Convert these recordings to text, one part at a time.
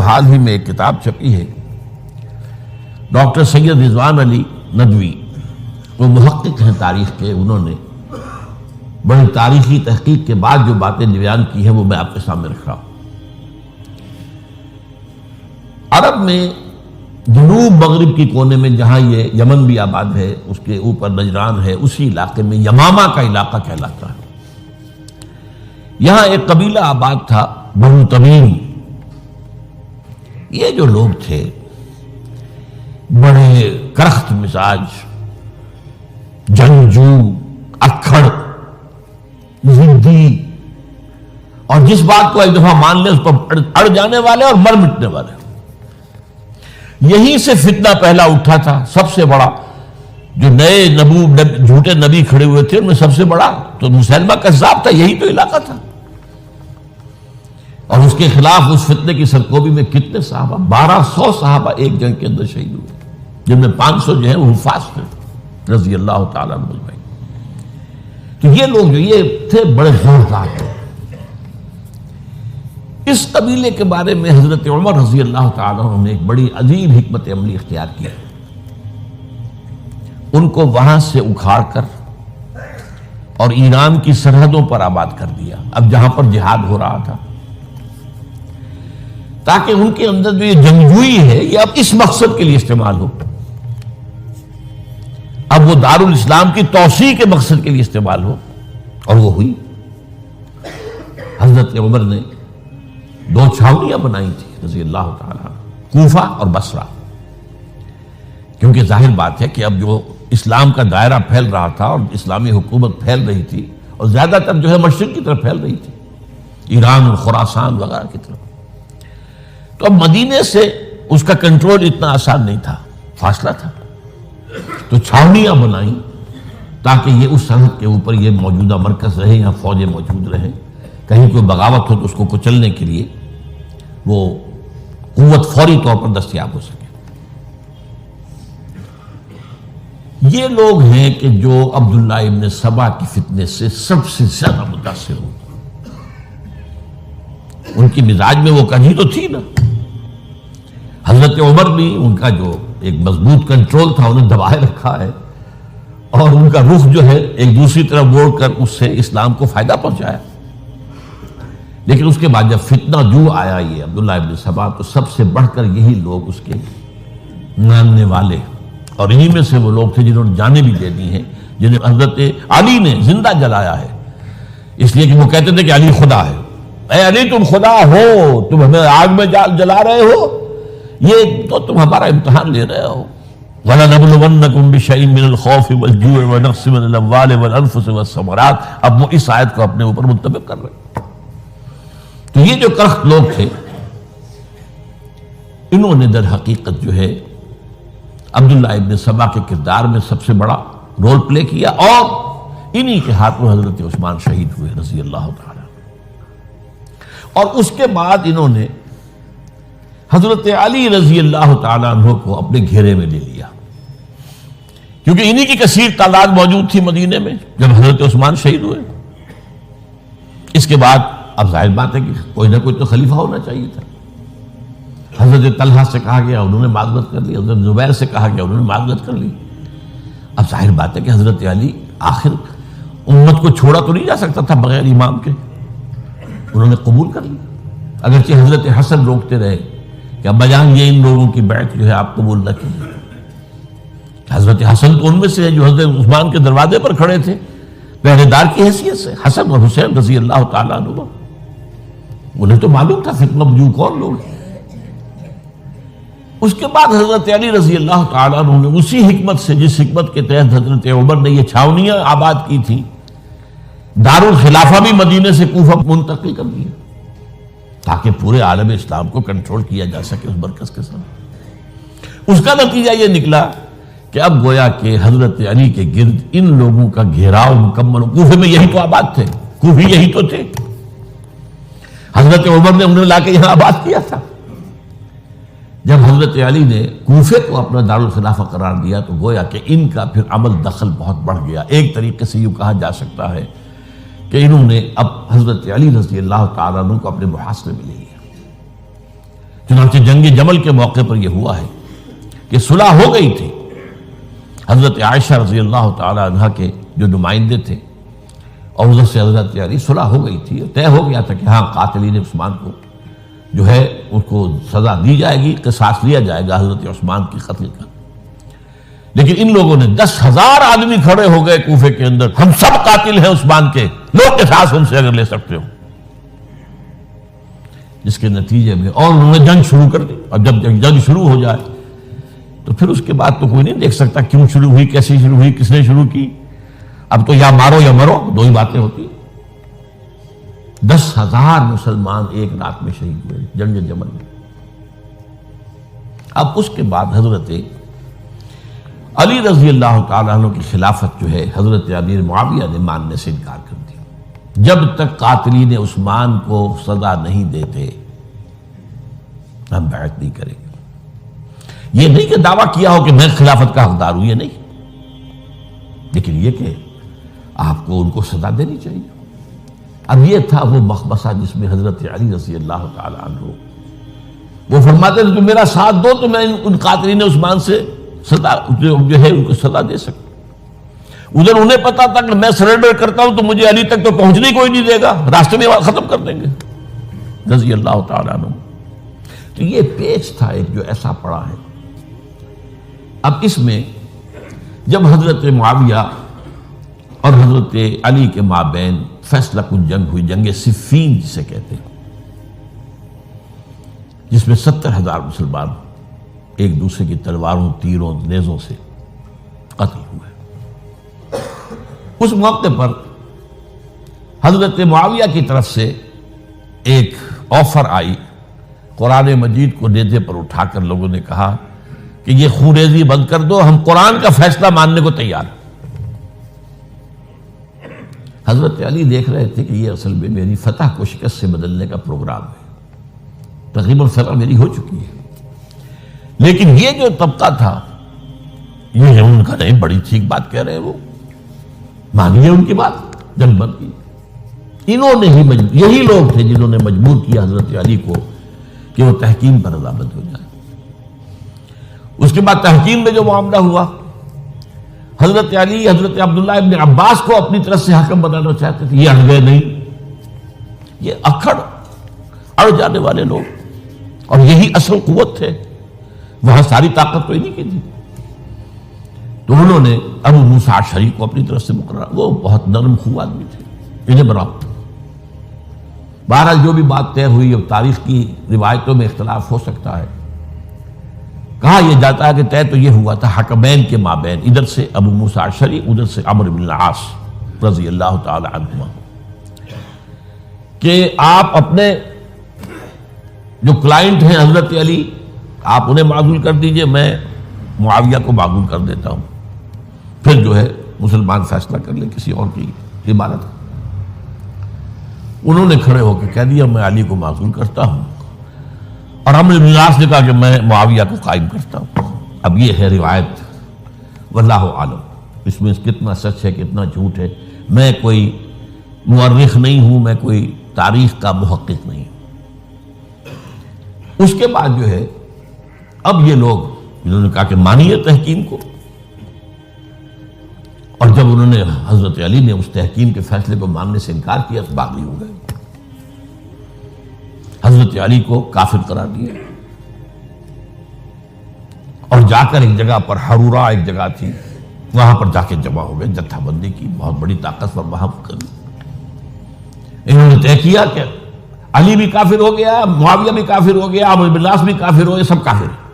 حال ہی میں ایک کتاب چھپی ہے، ڈاکٹر سید رضوان علی ندوی، وہ محقق ہیں تاریخ کے، انہوں نے بڑی تاریخی تحقیق کے بعد جو باتیں بیان کی ہیں وہ میں آپ کے سامنے رکھ رہا ہوں۔ عرب میں جنوب مغرب کی کونے میں جہاں یہ یمن بھی آباد ہے، اس کے اوپر نجران ہے، اسی علاقے میں یمامہ کا علاقہ کہلاتا ہے۔ یہاں ایک قبیلہ آباد تھا، بنو تمیم۔ یہ جو لوگ تھے بڑے کرخت مزاج، جنگجو، اکھڑ، ضدی، اور جس بات کو ایک دفعہ مان لے اس پر اڑ جانے والے اور مر مٹنے والے۔ یہیں سے فتنہ پہلا اٹھا تھا۔ سب سے بڑا جو نئے جھوٹے نبی کھڑے ہوئے تھے ان میں سب سے بڑا تو مسلمہ کذاب تھا، یہی تو علاقہ تھا۔ اور اس کے خلاف اس فتنے کی سرکوبی میں کتنے صحابہ، 1200 صحابہ ایک جنگ کے اندر شہید ہوئے، جن میں 500 جو ہیں وہ حفاظ تھے رضی اللہ تعالیٰ عنہ اجمعین۔ تو یہ لوگ جو یہ تھے بڑے زوردار تھے۔ اس قبیلے کے بارے میں حضرت عمر رضی اللہ تعالیٰ عنہ نے ایک بڑی عظیم حکمت عملی اختیار کی۔ ان کو وہاں سے اکھاڑ کر اور ایران کی سرحدوں پر آباد کر دیا، اب جہاں پر جہاد ہو رہا تھا، تاکہ ان کے اندر جو یہ جنگجوئی ہے یہ اب اس مقصد کے لیے استعمال ہو، اب وہ دارالاسلام کی توسیع کے مقصد کے لیے استعمال ہو، اور وہ ہوئی۔ حضرت عمر نے 2 چھاؤنیاں بنائی تھی رضی اللہ تعالیٰ، کوفہ اور بصرہ، کیونکہ ظاہر بات ہے کہ اب جو اسلام کا دائرہ پھیل رہا تھا اور اسلامی حکومت پھیل رہی تھی، اور زیادہ تر جو ہے مشرق کی طرف پھیل رہی تھی، ایران اور خراسان وغیرہ کی طرف، تو اب مدینے سے اس کا کنٹرول اتنا آسان نہیں تھا، فاصلہ تھا، تو چھاؤنیاں بنائیں تاکہ یہ اس سرحد کے اوپر یہ موجودہ مرکز رہے، یہاں فوجیں موجود رہیں، کہیں کوئی بغاوت ہو تو اس کو کچلنے کے لیے وہ قوت فوری طور پر دستیاب ہو سکے۔ یہ لوگ ہیں کہ جو عبداللہ ابن سبا کی فتنے سے سب سے زیادہ متاثر ہوئے۔ ان کی مزاج میں وہ کڑھی تو تھی نا۔ حضرت عمر بھی ان کا جو ایک مضبوط کنٹرول تھا انہیں دبائے رکھا ہے، اور ان کا رخ جو ہے ایک دوسری طرف موڑ کر اس سے اسلام کو فائدہ پہنچایا۔ لیکن اس کے بعد جب فتنہ جو آیا یہ عبداللہ ابن سبا، تو سب سے بڑھ کر یہی لوگ اس کے ماننے والے، اور انہی میں سے وہ لوگ تھے جنہوں نے جانیں بھی دے دی ہیں، جنہیں حضرت علی نے زندہ جلایا ہے، اس لیے کہ وہ کہتے تھے کہ علی خدا ہے۔ اے علی تم خدا ہو، تم ہمیں آگ میں جلا رہے ہو، یہ تو تم ہمارا امتحان لے رہے ہو۔ وَلَنَبْلُوَنَّكُمْ بِشَيْءٍ مِّنَ الْخَوْفِ وَالْجُوعِ وَنَقْصٍ مِّنَ الْأَمْوَالِ وَالْأَنفُسِ وَالثَّمَرَاتِ۔ اب وہ اس آیت کو اپنے اوپر منطبق کر رہے ہیں۔ تو یہ جو کرخت لوگ تھے، انہوں نے در حقیقت جو ہے عبداللہ ابن سبا کے کردار میں سب سے بڑا رول پلے کیا، اور انہی کے ہاتھوں حضرت عثمان شہید ہوئے رضی اللہ تعالیٰ۔ اور اس کے بعد انہوں نے حضرت علی رضی اللہ تعالیٰ عنہ کو اپنے گھیرے میں لے لیا، کیونکہ انہی کی کثیر تعداد موجود تھی مدینے میں جب حضرت عثمان شہید ہوئے۔ اس کے بعد اب ظاہر بات ہے کہ کوئی نہ کوئی تو خلیفہ ہونا چاہیے تھا۔ حضرت طلحہ سے کہا گیا، انہوں نے معذرت کر لی، حضرت زبیر سے کہا گیا، انہوں نے معذرت کر لی۔ اب ظاہر بات ہے کہ حضرت علی آخر امت کو چھوڑا تو نہیں جا سکتا تھا بغیر امام کے، انہوں نے قبول کر لی، اگرچہ حضرت حسن روکتے رہے کہ ابا جان یہ ان لوگوں کی بیعت جو ہے آپ قبول نہ کیجیے۔ حضرت حسن تو ان میں سے ہے جو حضرت عثمان کے دروازے پر کھڑے تھے پہرے دار کی حیثیت سے، حسن اور حسین رضی اللہ تعالیٰ عنہ، انہیں تو معلوم تھا فتنہ جو کون لوگ ہیں۔ اس کے بعد حضرت علی رضی اللہ تعالیٰ عنہ نے اسی حکمت سے، جس حکمت کے تحت حضرت عمر نے یہ چھاونیاں آباد کی تھی، دارالخلافہ بھی مدینے سے کوفہ منتقل کر دیا تاکہ پورے عالم اسلام کو کنٹرول کیا جا سکے اس مرکز کے ساتھ۔ اس کا نتیجہ یہ نکلا کہ اب گویا کہ حضرت علی کے گرد ان لوگوں کا گھیراؤ مکمل، کوفے میں یہی تو آباد تھے، کوفی یہی تو تھے، حضرت عمر نے انہیں لا کے یہاں آباد کیا تھا۔ جب حضرت علی نے کوفے کو اپنا دارالخلافہ قرار دیا تو گویا کہ ان کا پھر عمل دخل بہت بڑھ گیا۔ ایک طریقے سے یوں کہا جا سکتا ہے کہ انہوں نے اب حضرت علی رضی اللہ تعالیٰ عنہ کو اپنے محاصرے میں لے لیا۔ چنانچہ جنگ جمل کے موقع پر یہ ہوا ہے کہ صلح ہو گئی تھی، حضرت عائشہ رضی اللہ تعالی عنہ کے جو نمائندے تھے اور ادھر سے حضرت علی، صلح ہو گئی تھی، طے ہو گیا تھا کہ ہاں قاتلین عثمان کو جو ہے اس کو سزا دی جائے گی، قصاص لیا جائے گا حضرت عثمان کی قتل کا۔ لیکن ان لوگوں نے 10,000 آدمی کھڑے ہو گئے کوفے کے اندر، ہم سب قاتل ہیں عثمان کے، لو قصاص ہم سے اگر لے سکتے ہو، جس کے نتیجے میں اور انہوں نے جنگ شروع کر دی۔ اور جب جنگ شروع ہو جائے تو پھر اس کے بعد تو کوئی نہیں دیکھ سکتا کیوں شروع ہوئی، کیسے شروع ہوئی، کس نے شروع کی۔ اب تو یا مارو یا مرو، دو ہی باتیں ہوتی۔ 10,000 مسلمان ایک رات میں شہید ہوئے جنگ جمل میں۔ اب اس کے بعد حضرت علی رضی اللہ تعالیٰ عنہ کی خلافت جو ہے حضرت امیر معاویہ نے ماننے سے انکار کر دیا۔ جب تک قاتلین عثمان کو سزا نہیں دیتے ہم بیعت نہیں کریں گے۔ یہ نہیں کہ دعویٰ کیا ہو کہ میں خلافت کا حقدار ہوں، یہ نہیں، لیکن یہ کہ آپ کو ان کو سزا دینی چاہیے۔ اب یہ تھا وہ مخمصہ جس میں حضرت علی رضی اللہ تعالیٰ عنہ وہ فرماتے تھے تم میرا ساتھ دو تو میں ان قاتلین عثمان سے سزا جو ہے ان کو سزا دے سکتا۔ ادھر انہیں پتا تھا کہ میں سرنڈر کرتا ہوں تو مجھے علی تک تو پہنچنے کوئی نہیں دے گا، راستے میں ختم کر دیں گے رضی اللہ تعالیٰ عنہ۔ تو یہ پیچ تھا ایک جو ایسا پڑا ہے۔ اب اس میں جب حضرت معاویہ اور حضرت علی کے مابین فیصلہ کن جنگ ہوئی، جنگ صفین جسے کہتے ہیں، جس میں 70,000 مسلمان ایک دوسرے کی تلواروں، تیروں، نیزوں سے قتل ہوئے۔ اس موقع پر حضرت معاویہ کی طرف سے ایک آفر آئی، قرآن مجید کو نیزے پر اٹھا کر لوگوں نے کہا کہ یہ خونریزی بند کر دو، ہم قرآن کا فیصلہ ماننے کو تیار ہیں۔ حضرت علی دیکھ رہے تھے کہ یہ اصل میں میری فتح کو شکست سے بدلنے کا پروگرام ہے، تقریباً فتح میری ہو چکی ہے، لیکن یہ جو طبقہ تھا یہ ان کا نہیں، بڑی ٹھیک بات کہہ رہے ہیں، وہ مانیے ان کی بات، جنگ بند کی۔ انہوں نے ہی یہی لوگ تھے جنہوں نے مجبور کیا حضرت علی کو کہ وہ تحکیم پر رضامند ہو جائے۔ اس کے بعد تحکیم میں جو معاملہ ہوا، حضرت علی حضرت عبداللہ ابن عباس کو اپنی طرف سے حاکم بنانا چاہتے تھے، یہ اڑ گئے نہیں۔ یہ اڑ جانے والے لوگ، اور یہی اصل قوت تھے، وہاں ساری طاقت کوئی نہیں کی تھی۔ تو انہوں نے ابو موسیٰ اشعری کو اپنی طرف سے مقرر، وہ بہت نرم خو آدمی تھے، انہیں بناؤ۔ بہرحال جو بھی بات طے ہوئی، اب تاریخ کی روایتوں میں اختلاف ہو سکتا ہے، کہا یہ جاتا ہے کہ طے تو یہ ہوا تھا حکمین کے مابین، ادھر سے ابو موسیٰ اشعری، ادھر سے عمرو بن العاص رضی اللہ تعالی عنہما، کہ آپ اپنے جو کلائنٹ ہیں حضرت علی آپ انہیں معزول کر دیجئے، میں معاویہ کو معزول کر دیتا ہوں، پھر جو ہے مسلمان فیصلہ کر لیں کسی اور کی عبادت۔ انہوں نے کھڑے ہو کے کہہ دیا میں علی کو معزول کرتا ہوں، اور عمرو بن العاص نے کہا کہ میں معاویہ کو قائم کرتا ہوں۔ اب یہ ہے روایت، واللہ عالم، اس میں کتنا سچ ہے کتنا جھوٹ ہے، میں کوئی مورخ نہیں ہوں، میں کوئی تاریخ کا محقق نہیں ہوں۔ اس کے بعد جو ہے اب یہ لوگ انہوں نے کہا کہ مانیے تحکیم کو، اور جب انہوں نے حضرت علی نے اس تحکیم کے فیصلے کو ماننے سے انکار کیا تو باغی ہو گئے، حضرت علی کو کافر قرار دیا، اور جا کر ایک جگہ پر حرورہ ایک جگہ تھی وہاں پر جا کے جمع ہو گئے، جتھا بندی کی، بہت بڑی طاقت پر وہاں کری۔ انہوں نے طے کیا کہ علی بھی کافر ہو گیا، معاویہ بھی کافر ہو گیا، عمرو بن العاص بھی کافر ہو گئے، سب کافر ہیں۔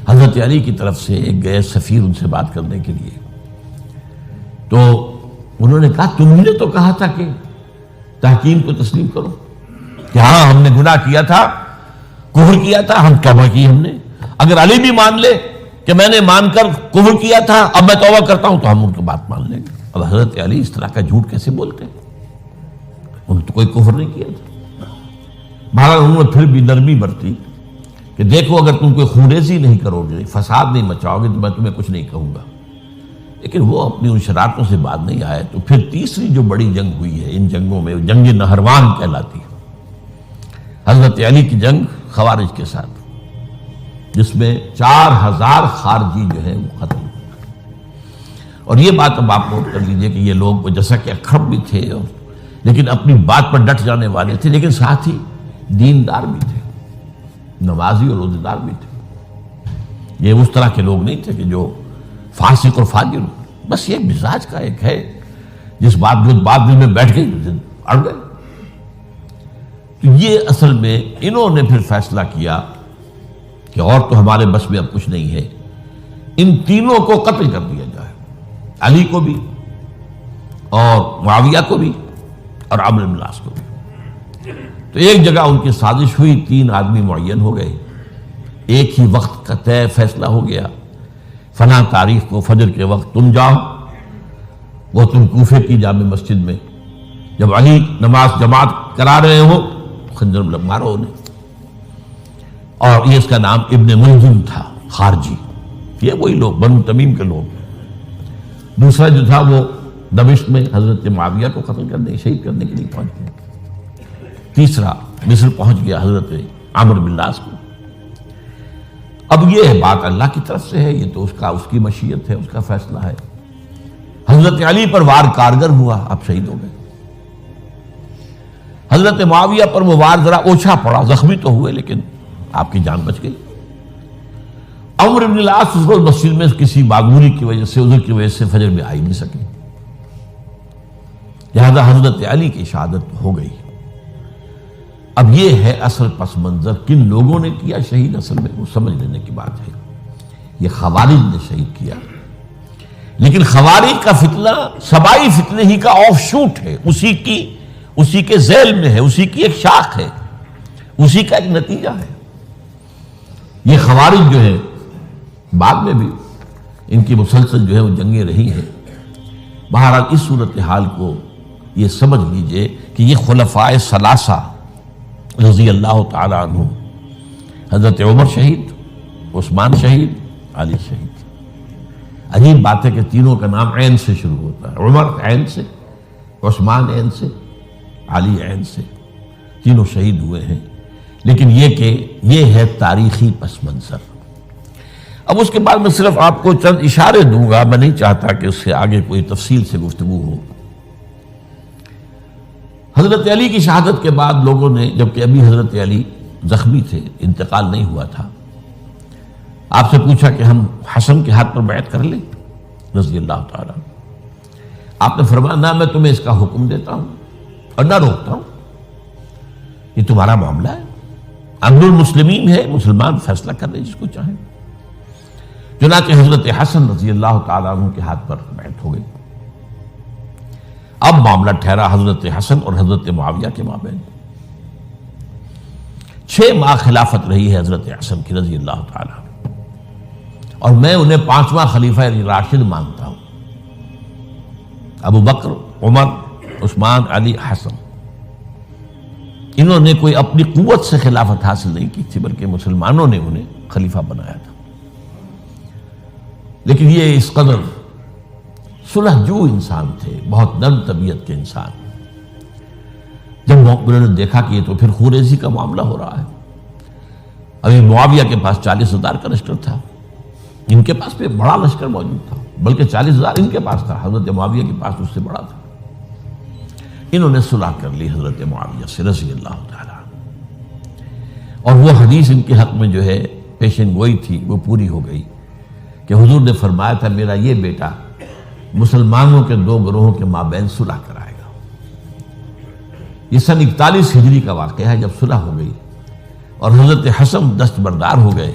حضرت علی کی طرف سے ایک گئے سفیر ان سے بات کرنے کے لیے، تو انہوں نے کہا تم نے تو کہا تھا کہ تحکیم کو تسلیم کرو، کہ ہاں ہم نے گناہ کیا تھا، کفر کیا تھا، ہم توبہ کی ہم نے، اگر علی بھی مان لے کہ میں نے مان کر کفر کیا تھا اب میں توبہ کرتا ہوں تو ہم ان کی بات مان لیں گے۔ اب حضرت علی اس طرح کا جھوٹ کیسے بولتے ہیں، انہوں نے تو کوئی کفر نہیں کیا تھا۔ بہرحال انہوں نے پھر بھی نرمی برتی کہ دیکھو اگر تم کوئی خونریزی نہیں کرو گے، فساد نہیں مچاؤ گے تو میں تمہیں کچھ نہیں کہوں گا، لیکن وہ اپنی ان شرارتوں سے بعد نہیں آئے۔ تو پھر تیسری جو بڑی جنگ ہوئی ہے ان جنگوں میں، جنگ نہروان کہلاتی ہے، حضرت علی کی جنگ خوارج کے ساتھ، جس میں 4000 خارجی جو ہے وہ قتل ہوئے۔ اور یہ بات اب آپ نوٹ کر لیجئے کہ یہ لوگ جیسا کہ اکھڑ بھی تھے لیکن اپنی بات پر ڈٹ جانے والے تھے، لیکن ساتھ ہی دیندار بھی تھے، نمازی اور روزے دار بھی تھے۔ یہ اس طرح کے لوگ نہیں تھے کہ جو فاسق اور فاجر ہو، بس یہ مزاج کا ایک ہے جس بات دل میں بیٹھ گئی اڑ گئے۔ تو یہ اصل میں انہوں نے پھر فیصلہ کیا کہ اور تو ہمارے بس میں اب کچھ نہیں ہے، ان تینوں کو قتل کر دیا جائے، علی کو بھی اور معاویہ کو بھی اور عمرو بن العاص کو بھی۔ تو ایک جگہ ان کی سازش ہوئی، 3 آدمی معین ہو گئے، ایک ہی وقت کا طے فیصلہ ہو گیا، فلاں تاریخ کو فجر کے وقت تم جاؤ، وہ تم کوفے کی جامع مسجد میں، جب علی نماز جماعت کرا رہے ہو خنجر مارو انہیں۔ اور یہ اس کا نام ابن ملجم تھا، خارجی، یہ وہی لوگ بنو تمیم کے لوگ۔ دوسرا جو تھا وہ دمشق میں حضرت معاویہ کو قتل کرنے شہید کرنے کے لیے پہنچ گیا۔ تیسرا مصر پہنچ گیا حضرت عمرو بن العاص کو۔ اب یہ بات اللہ کی طرف سے ہے، یہ تو اس کی مشیت ہے، اس کا فیصلہ ہے۔ حضرت علی پر وار کارگر ہوا، اب شہید ہو گئے۔ حضرت معاویہ پر وہ وار ذرا اوچھا پڑا، زخمی تو ہوئے لیکن آپ کی جان بچ گئی۔ عمرو بن العاص اس روز مسجد میں کسی معذوری کی وجہ سے، عذر کی وجہ سے فجر میں آئی نہیں سکے، لہذا حضرت علی کی شہادت ہو گئی۔ اب یہ ہے اصل پس منظر، کن لوگوں نے کیا شہید، اصل میں وہ سمجھ لینے کی بات ہے۔ یہ خوارج نے شہید کیا، لیکن خوارج کا فتنہ سبائی فتنے ہی کا آف شوٹ ہے، اسی کے ذیل میں ہے، اسی کی ایک شاخ ہے، اسی کا ایک نتیجہ ہے۔ یہ خوارج جو ہے بعد میں بھی ان کی مسلسل جو ہے وہ جنگیں رہی ہیں۔ بہرحال اس صورتحال کو یہ سمجھ لیجئے کہ یہ خلفائے ثلاثہ رضی اللہ تعالی عنہ، حضرت عمر شہید، عثمان شہید، علی شہید۔ عجیب بات ہے کہ تینوں کا نام عین سے شروع ہوتا ہے، عمر عین سے، عثمان عین سے، علی عین سے، تینوں شہید ہوئے ہیں۔ لیکن یہ کہ یہ ہے تاریخی پس منظر۔ اب اس کے بعد میں صرف آپ کو چند اشارے دوں گا، میں نہیں چاہتا کہ اس سے آگے کوئی تفصیل سے گفتگو ہو۔ حضرت علی کی شہادت کے بعد لوگوں نے، جبکہ ابھی حضرت علی زخمی تھے، انتقال نہیں ہوا تھا، آپ سے پوچھا کہ ہم حسن کے ہاتھ پر بیعت کر لیں رضی اللہ تعالیٰ۔ آپ نے فرمایا نہ میں تمہیں اس کا حکم دیتا ہوں اور نہ روکتا ہوں، یہ تمہارا معاملہ ہے، امر المسلمین ہے، مسلمان فیصلہ کر لیں جس کو چاہیں۔ چنانچہ حضرت حسن رضی اللہ تعالیٰ عنہ کے ہاتھ پر بیعت ہو گئی۔ اب معاملہ ٹھہرا حضرت حسن اور حضرت معاویہ کے مابین۔ 6 ماہ خلافت رہی ہے حضرت حسن کی رضی اللہ تعالیٰ عنہ، اور میں انہیں 5واں خلیفہ راشد مانتا ہوں۔ ابو بکر، عمر، عثمان، علی، حسن، انہوں نے کوئی اپنی قوت سے خلافت حاصل نہیں کی تھی، بلکہ مسلمانوں نے انہیں خلیفہ بنایا تھا۔ لیکن یہ اس قدر صلح جو انسان تھے، بہت نرم طبیعت کے انسان، جب انہوں نے دیکھا کہ یہ تو پھر خوریزی کا معاملہ ہو رہا ہے، ابھی معاویہ کے پاس 40,000 کا لشکر تھا، ان کے پاس بھی بڑا لشکر موجود تھا، بلکہ 40,000 ان کے پاس تھا، حضرت معاویہ کے پاس اس سے بڑا تھا۔ انہوں نے صلح کر لی حضرت معاویہ سے رضی اللہ تعالیٰ، اور وہ حدیث ان کے حق میں جو ہے پیشن گوئی تھی وہ پوری ہو گئی کہ حضور نے فرمایا تھا میرا یہ بیٹا مسلمانوں کے 2 گروہوں کے مابین صلح کرائے گا۔ یہ سن 41 ہجری کا واقعہ ہے، جب صلح ہو گئی اور حضرت حسن دستبردار ہو گئے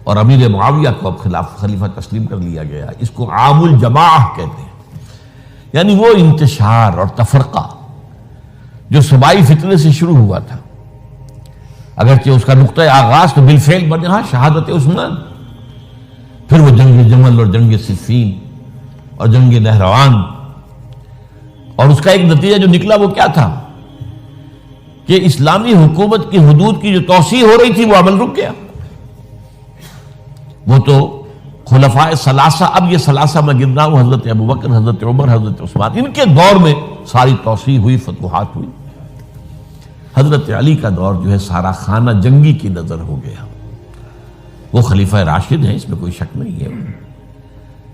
اور امیر معاویہ کو اب خلیفہ تسلیم کر لیا گیا۔ اس کو عام الجماع کہتے ہیں، یعنی وہ انتشار اور تفرقہ جو سبائی فتنے سے شروع ہوا تھا، اگرچہ اس کا نقطہ آغاز تو بالفعل بنا شہادت عثمان، پھر وہ جنگ جمل اور جنگ صفین اور جنگ نہروان، اور اس کا ایک نتیجہ جو نکلا وہ کیا تھا کہ اسلامی حکومت کی حدود کی جو توسیع ہو رہی تھی وہ عمل رک گیا۔ وہ تو خلفائے ثلاثہ، اب یہ ثلاثہ میں گن رہا ہوں، حضرت ابوبکر، حضرت عمر، حضرت عثمان، ان کے دور میں ساری توسیع ہوئی، فتوحات ہوئی۔ حضرت علی کا دور جو ہے سارا خانہ جنگی کی نظر ہو گیا. وہ خلیفہ راشد ہیں، اس میں کوئی شک نہیں ہے،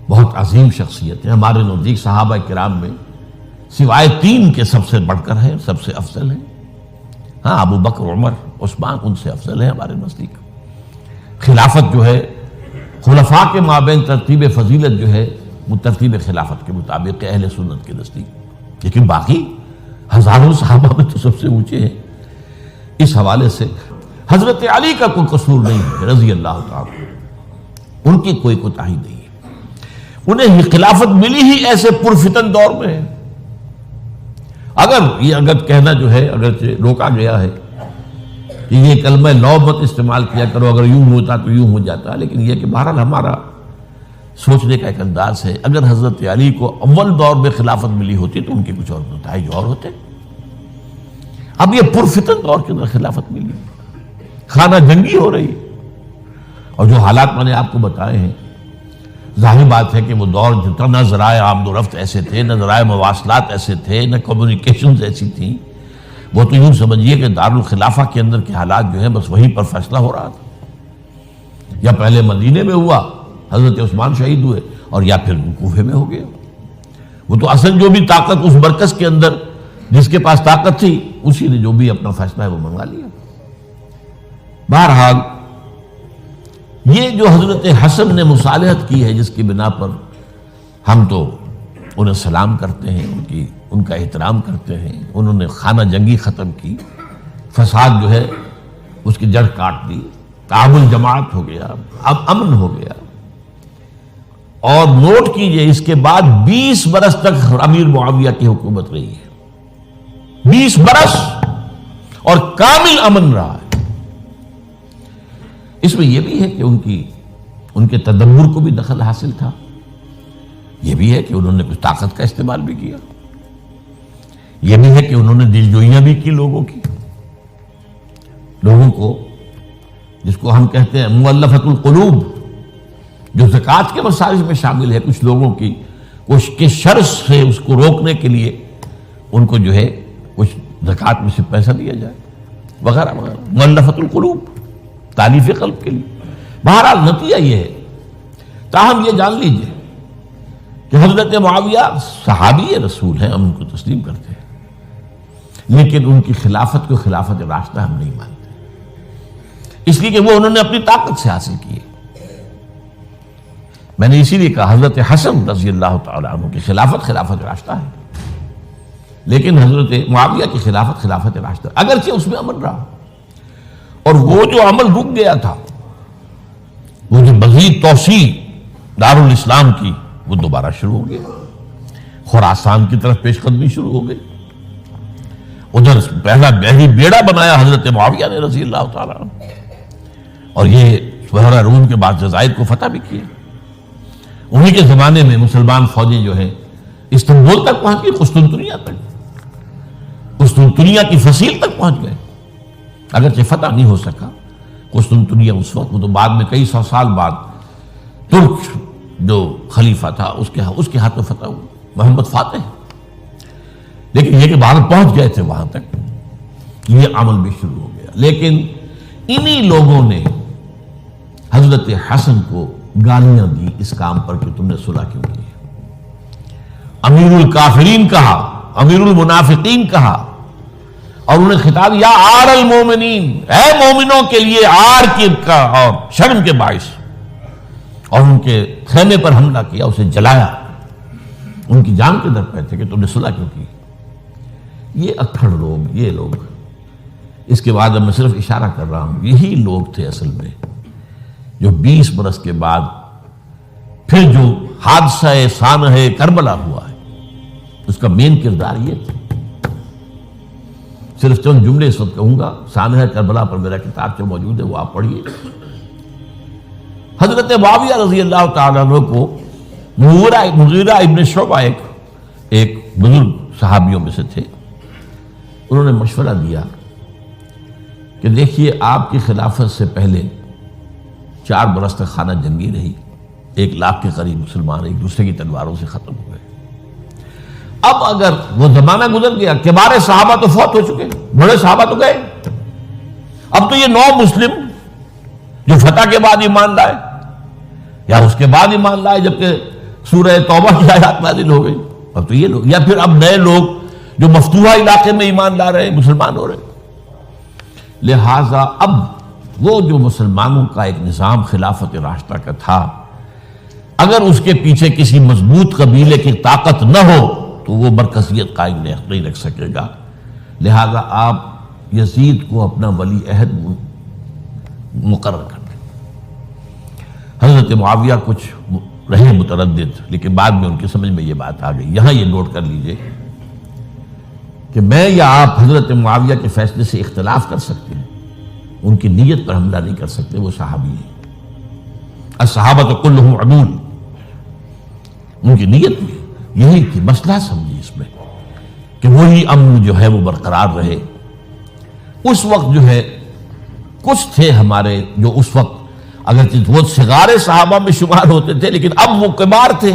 بہت عظیم شخصیت ہے، ہمارے نزدیک صحابہ کرام میں سوائے 3 کے سب سے بڑھ کر ہیں، سب سے افضل ہیں. ہاں، ابو بکر، عمر، عثمان ان سے افضل ہیں ہمارے نزدیک. خلافت جو ہے خلفاء کے مابین ترتیب فضیلت جو ہے وہ ترتیب خلافت کے مطابق اہل سنت کے نزدیک، لیکن باقی ہزاروں صحابہ میں تو سب سے اونچے ہیں. اس حوالے سے حضرت علی کا کوئی قصور نہیں ہے رضی اللہ تعالی، ان کی کوئی کوتاہی نہیں ہے. انہیں خلافت ملی ہی ایسے پرفتن دور میں ہے. اگر کہنا جو ہے اگرچہ روکا گیا ہے کہ یہ کلمہ لو مت استعمال کیا کرو، اگر یوں ہوتا تو یوں ہو جاتا، لیکن یہ کہ بہرحال ہمارا سوچنے کا ایک انداز ہے. اگر حضرت علی کو اول دور میں خلافت ملی ہوتی تو ان کے کچھ اور نتائج اور ہوتے. اب یہ پرفتن دور کے اندر خلافت ملی، خانہ جنگی ہو رہی، اور جو حالات میں نے آپ کو بتائے ہیں، ظاہر بات ہے کہ وہ دور جتنا نہ ذرائع آمد و رفت ایسے تھے، نہ ذرائع مواصلات ایسے تھے، نہ کمیونیکیشنز ایسی تھیں. وہ تو یوں سمجھیے کہ دارالخلافہ کے اندر کے حالات جو ہیں بس وہیں پر فیصلہ ہو رہا تھا. یا پہلے مدینے میں ہوا، حضرت عثمان شہید ہوئے، اور یا پھر کوفے میں ہو گیا. وہ تو اصل جو بھی طاقت اس مرکز کے اندر جس کے پاس طاقت تھی، اسی نے جو بھی اپنا فیصلہ ہے وہ منگا لیا. بہرحال یہ جو حضرت حسن نے مصالحت کی ہے، جس کی بنا پر ہم تو انہیں سلام کرتے ہیں، ان کا احترام کرتے ہیں. انہوں نے خانہ جنگی ختم کی، فساد جو ہے اس کی جڑ کاٹ دی، تعامل جماعت ہو گیا، اب امن ہو گیا. اور نوٹ کیجئے اس کے بعد 20 برس تک امیر معاویہ کی حکومت رہی ہے. 20 برس اور کامل امن رہا ہے. اس میں یہ بھی ہے کہ ان کے تدبر کو بھی دخل حاصل تھا. یہ بھی ہے کہ انہوں نے کچھ طاقت کا استعمال بھی کیا. یہ بھی ہے کہ انہوں نے دل جوئیاں بھی کی لوگوں کو، جس کو ہم کہتے ہیں مؤلفۃ القلوب، جو زکوٰۃ کے مسائل میں شامل ہے. کچھ لوگوں کی کے شر سے اس کو روکنے کے لیے ان کو جو ہے کچھ زکوٰۃ میں سے پیسہ دیا جائے وغیرہ وغیرہ. مؤلفۃ القلوب، تالیف قلب کے لیے. بہرحال نتیجہ یہ ہے. تاہم یہ جان لیجئے کہ حضرت معاویہ صحابی رسول ہیں، ہم ان کو تسلیم کرتے ہیں، لیکن ان کی خلافت کو خلافت راشدہ ہم نہیں مانتے، اس لیے کہ وہ انہوں نے اپنی طاقت سے حاصل کی ہے. میں نے اسی لیے کہا حضرت حسن رضی اللہ تعالیٰ عنہ کی خلافت راشدہ ہے، لیکن حضرت معاویہ کی خلافت راشدہ، اگرچہ اس میں عمل رہا، اور وہ جو عمل رک گیا تھا، وہ جو مزید توسیع دارالاسلام کی، وہ دوبارہ شروع ہو گیا. خراسان کی طرف پیش قدمی شروع ہو گئی. ادھر پہلا بیڑا بنایا حضرت معاویہ نے رضی اللہ تعالیٰ عنہ، اور یہ بحیرہ روم کے بعد جزائر کو فتح بھی کیا. انہی کے زمانے میں مسلمان فوجیں جو ہیں استنبول تک پہنچ گئی، قسطنطنیہ کی فصیل تک پہنچ گئے. اگرچہ فتح نہیں ہو سکا قسطنطنیہ اس وقت، وہ تو بعد میں کئی 100 سال بعد ترک جو خلیفہ تھا اس کے ہاتھوں فتح ہوا، محمد فاتح. لیکن یہ کہ باہر پہنچ گئے تھے وہاں تک، یہ عمل بھی شروع ہو گیا. لیکن انہی لوگوں نے حضرت حسن کو گالیاں دی اس کام پر کہ تم نے صلح کیوں کی. امیر الکافرین کہا، امیر المنافقین کہا، اور انہیں خطاب یا آر المومنین، اے مومنوں کے لیے آر کی کا اور شرم کے باعث. اور ان کے خیمے پر حملہ کیا، اسے جلایا. ان کی جان کے در پہ تھے کہ تم نے صلح کیوں کی. یہ اکھڑ لوگ، یہ لوگ، اس کے بعد اب میں صرف اشارہ کر رہا ہوں، یہی لوگ تھے اصل میں جو 20 برس کے بعد پھر جو حادثہ سانحہ کربلا ہوا ہے اس کا مین کردار یہ تھا. صرف چند جملے اس وقت کہوں گا. سانحہ کربلا پر میرا کتاب جو موجود ہے وہ آپ پڑھیے. حضرت معاویہ رضی اللہ تعالیٰ عنہ کو مغیرہ ابن شعبہ ایک بزرگ صحابیوں میں سے تھے، انہوں نے مشورہ دیا کہ دیکھیے آپ کی خلافت سے پہلے 4 برس تک خانہ جنگی رہی، 1 لاکھ کے قریب مسلمان ایک دوسرے کی تلواروں سے ختم ہو گئے. اب اگر وہ زمانہ گزر گیا، کبار صحابہ تو فوت ہو چکے، بڑے صحابہ تو گئے، اب تو یہ نو مسلم جو فتح کے بعد ایمان لائے یا اس کے بعد ایمان لائے جبکہ سورہ توبہ کی آیات نازل ہو گئی، اب تو یہ لوگ، یا پھر اب نئے لوگ جو مفتوحہ علاقے میں ایمان لا رہے ہیں، مسلمان ہو رہے ہیں۔ لہذا اب وہ جو مسلمانوں کا ایک نظام خلافت راشدہ کا تھا، اگر اس کے پیچھے کسی مضبوط قبیلے کی طاقت نہ ہو تو وہ مرکزیت قائم نہیں رکھ سکے گا۔ لہذا آپ یزید کو اپنا ولی عہد مقرر کر دیں۔ حضرت معاویہ کچھ رہے متردد، لیکن بعد میں ان کی سمجھ میں یہ بات آ گئی۔ یہاں یہ نوٹ کر لیجئے کہ میں یا آپ حضرت معاویہ کے فیصلے سے اختلاف کر سکتے ہیں، ان کی نیت پر حملہ نہیں کر سکتے، وہ صحابی ہیں۔ الصحابۃ کلھم عدول، ان کی نیت بھی یہی تھی، مسئلہ سمجھی اس میں کہ وہی امن جو ہے وہ برقرار رہے۔ اس وقت جو ہے کچھ تھے ہمارے جو اس وقت اگرچہ وہ صغار صحابہ میں شمار ہوتے تھے لیکن اب وہ کبار تھے،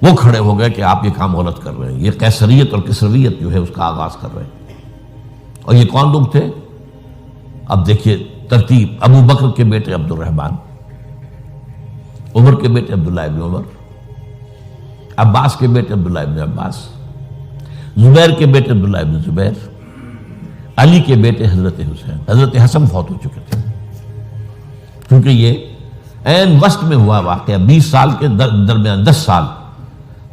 وہ کھڑے ہو گئے کہ آپ یہ کام غلط کر رہے ہیں، یہ قیصریت اور کسرویت جو ہے اس کا آغاز کر رہے ہیں۔ اور یہ کون لوگ تھے؟ اب دیکھیے ترتیب: ابو بکر کے بیٹے عبد الرحمن، عمر کے بیٹے عبداللہ ابن عمر، عباس کے بیٹے عبداللہ ابن عباس، زبیر کے بیٹے عبداللہ ابن زبیر، علی کے بیٹے حضرت حسین۔ حضرت حسن فوت ہو چکے تھے کیونکہ یہ عین وسط میں ہوا واقعہ، 20 سال کے درمیان 10 سال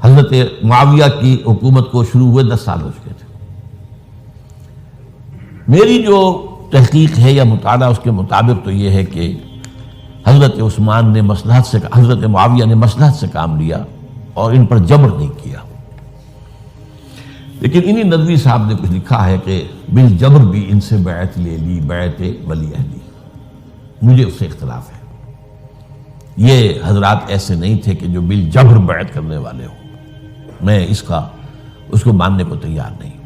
حضرت معاویہ کی حکومت کو شروع ہوئے 10 سال ہو چکے تھے۔ میری جو تحقیق ہے یا مطالعہ اس کے مطابق تو یہ ہے کہ حضرت عثمان نے مصلحت سے، حضرت معاویہ نے مصلحت سے کام لیا اور ان پر جبر نہیں کیا۔ لیکن انہی ندوی صاحب نے کچھ لکھا ہے کہ بالجبر بھی ان سے بیعت لے لی، بیعت ولی عہدی۔ مجھے اس سے اختلاف ہے، یہ حضرات ایسے نہیں تھے کہ جو بالجبر بیعت کرنے والے ہوں، میں اس کو ماننے کو تیار نہیں۔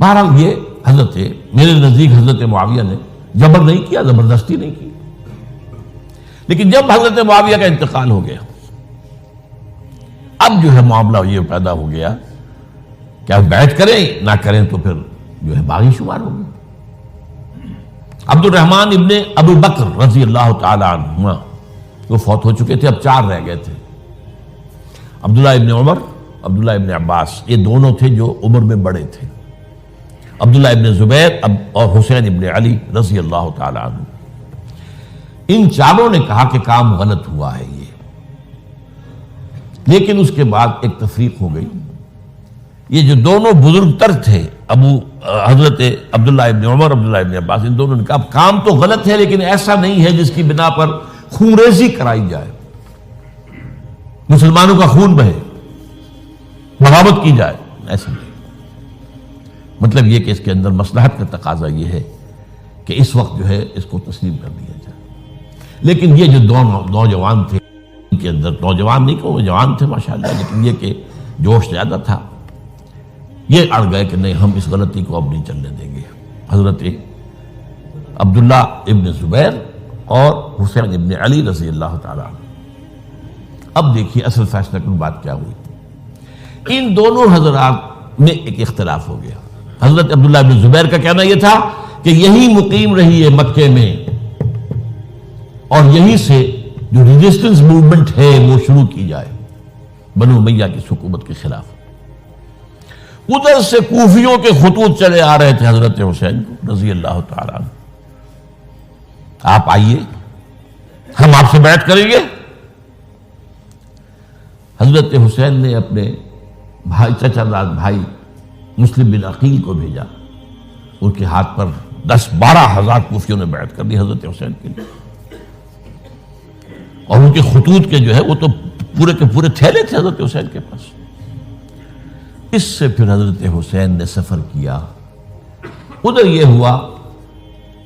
بہرحال یہ حضرت، میرے نزدیک حضرت معاویہ نے جبر نہیں کیا، زبردستی نہیں کی۔ لیکن جب حضرت معاویہ کا انتقال ہو گیا، اب جو ہے معاملہ یہ پیدا ہو گیا کہ آپ بیعت کریں نہ کریں تو پھر جو ہے باغی شمار ہوگی۔ عبد الرحمن ابن ابو بکر رضی اللہ تعالی عنہما وہ فوت ہو چکے تھے، اب 4 رہ گئے تھے، عبداللہ ابن عمر، عبداللہ ابن عباس، یہ دونوں تھے جو عمر میں بڑے تھے، عبداللہ ابن زبیر اور حسین ابن علی رضی اللہ تعالی عنہ۔ ان چاروں نے کہا کہ کام غلط ہوا ہے یہ، لیکن اس کے بعد ایک تفریق ہو گئی۔ یہ جو دونوں بزرگ تر تھے، حضرت عبداللہ ابن عمر، عبداللہ ابن عباس، ان دونوں نے کہا کام تو غلط ہے لیکن ایسا نہیں ہے جس کی بنا پر خونریزی کرائی جائے، مسلمانوں کا خون بہے، بغاوت کی جائے، ایسا نہیں۔ مطلب یہ کہ اس کے اندر مصلحت کا تقاضا یہ ہے کہ اس وقت جو ہے اس کو تسلیم کر دیا جائے۔ لیکن یہ جو دو نوجوان تھے، ان کے اندر، نوجوان نہیں کہ وہ جوان تھے ماشاءاللہ، لیکن یہ کہ جوش زیادہ تھا، یہ اڑ گئے کہ نہیں، ہم اس غلطی کو اب نہیں چلنے دیں گے۔ حضرت عبداللہ ابن زبیر اور حسین ابن علی رضی اللہ تعالیٰ عنہ۔ اب دیکھیے اصل فیصلہ کن بات کیا ہوئی۔ ان دونوں حضرات میں ایک اختلاف ہو گیا۔ حضرت عبداللہ ابن زبیر کا کہنا یہ تھا کہ یہی مقیم رہی ہے مکے میں اور یہیں سے جو ریزسٹنس موومنٹ ہے وہ شروع کی جائے بنو امیہ کی حکومت کے خلاف۔ ادھر سے کوفیوں کے خطوط چلے آ رہے تھے حضرت حسین رضی اللہ تعالیٰ عنہ، آپ آئیے، ہم آپ سے بیعت کریں گے۔ حضرت حسین نے اپنے بھائی، چچا زاد بھائی مسلم بن عقیل کو بھیجا، ان کے ہاتھ پر 10-12 ہزار کوفیوں نے بیعت کر دی حضرت حسین کے لیے، اور ان کے خطوط کے جو ہے وہ تو پورے کے پورے تھیلے تھے حضرت حسین کے پاس۔ اس سے پھر حضرت حسین نے سفر کیا۔ ادھر یہ ہوا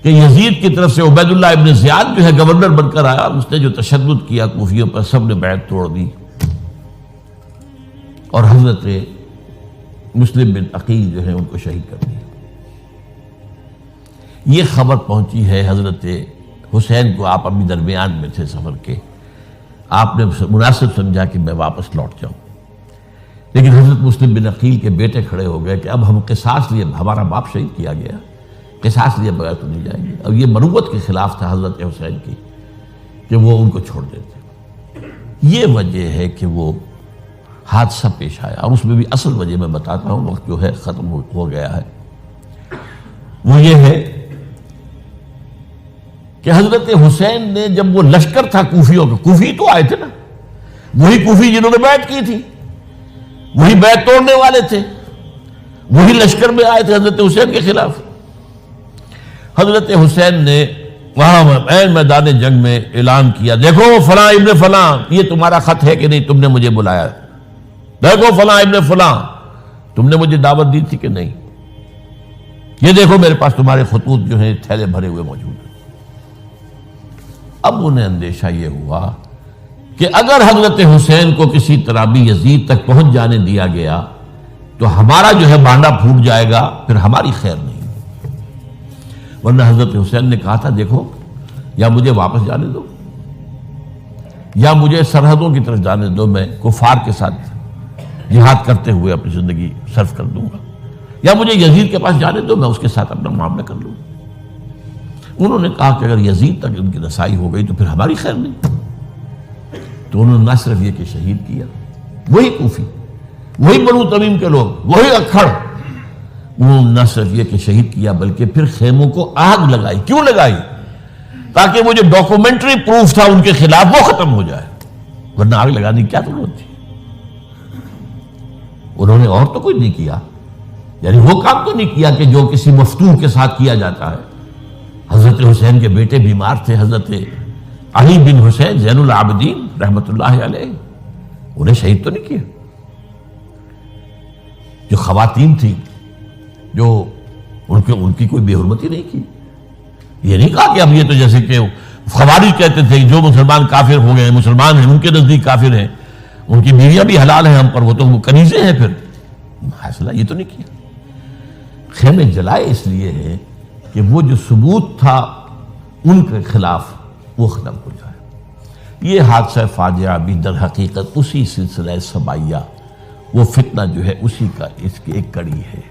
کہ یزید کی طرف سے عبید اللہ ابن زیاد جو ہے گورنر بن کر آیا، اس نے جو تشدد کیا کوفیوں پر، سب نے بیعت توڑ دی، اور حضرت مسلم بن عقیل جو ہے ان کو شہید کر دیا۔ یہ خبر پہنچی ہے حضرت حسین کو، آپ ابھی درمیان میں تھے سفر کے، آپ نے مناسب سمجھا کہ میں واپس لوٹ جاؤں۔ لیکن حضرت مسلم بن عقیل کے بیٹے کھڑے ہو گئے کہ اب ہم قصاص لیے، ہمارا باپ شہید کیا گیا، قصاص لیے بغیر تو نہیں جائیں گے۔ اب یہ مروت کے خلاف تھا حضرت حسین کی کہ وہ ان کو چھوڑ دیتے۔ یہ وجہ ہے کہ وہ حادثہ پیش آیا، اور اس میں بھی اصل وجہ میں بتاتا ہوں، وقت جو ہے ختم ہو گیا ہے۔ وہ یہ ہے کہ حضرت حسین نے جب وہ لشکر تھا کوفیوں کا، کوفی تو آئے تھے نا، وہی کوفی جنہوں نے بیعت کی تھی، وہی بیعت توڑنے والے تھے، وہی لشکر میں آئے تھے حضرت حسین کے خلاف۔ حضرت حسین نے وہاں عین میدان جنگ میں اعلان کیا، دیکھو فلاں ابن فلاں، یہ تمہارا خط ہے کہ نہیں؟ تم نے مجھے بلایا۔ دیکھو فلاں ابن فلاں، تم نے مجھے دعوت دی تھی کہ نہیں؟ یہ دیکھو میرے پاس تمہارے خطوط جو ہیں تھیلے بھرے ہوئے موجود ہیں۔ اب انہیں اندیشہ یہ ہوا کہ اگر حضرت حسین کو کسی طرح بھی یزید تک پہنچ جانے دیا گیا تو ہمارا جو ہے بانڈا پھوٹ جائے گا، پھر ہماری خیر نہیں۔ ورنہ حضرت حسین نے کہا تھا، دیکھو یا مجھے واپس جانے دو، یا مجھے سرحدوں کی طرف جانے دو، میں کفار کے ساتھ جہاد کرتے ہوئے اپنی زندگی صرف کر دوں گا، یا مجھے یزید کے پاس جانے دو، میں اس کے ساتھ اپنا معاملہ کر لوں۔ انہوں نے کہا کہ اگر یزید تک ان کی رسائی ہو گئی تو پھر ہماری خیر نہیں۔ تو انہوں نے نہ صرف یہ کہ شہید کیا، وہی کوفی، وہی بنو تمیم کے لوگ، وہی اکھڑ، انہوں نے نہ صرف یہ کہ شہید کیا بلکہ پھر خیموں کو آگ لگائی۔ کیوں لگائی؟ تاکہ وہ جو ڈاکومنٹری پروف تھا ان کے خلاف وہ ختم ہو جائے، ورنہ آگ لگانے کی کیا ضرورت تھی؟ انہوں نے اور تو کوئی نہیں کیا، یعنی وہ کام تو نہیں کیا کہ جو کسی مفتون کے ساتھ کیا جاتا ہے۔ حضرت حسین کے بیٹے بیمار تھے، حضرت علی بن حسین زین العابدین رحمت اللہ علیہ، انہیں شہید تو نہیں کیا۔ جو خواتین تھیں جو ان کی کوئی بے حرمتی نہیں کی۔ یہ نہیں کہا کہ اب یہ تو جیسے کہ خوارج کہتے تھے جو مسلمان کافر ہو گئے، مسلمان ہیں ان کے نزدیک کافر ہیں، ان کی بیویاں بھی حلال ہیں ہم پر، وہ تو کنیزیں ہیں، پھر فیصلہ یہ تو نہیں کیا۔ خیمے جلائے اس لیے ہے کہ وہ جو ثبوت تھا ان کے خلاف وہ ختم ہو جائے۔ یہ حادثہ فاجعہ بھی در حقیقت اسی سلسلہ سبائیہ، وہ فتنہ جو ہے اسی کا اس کی ایک کڑی ہے۔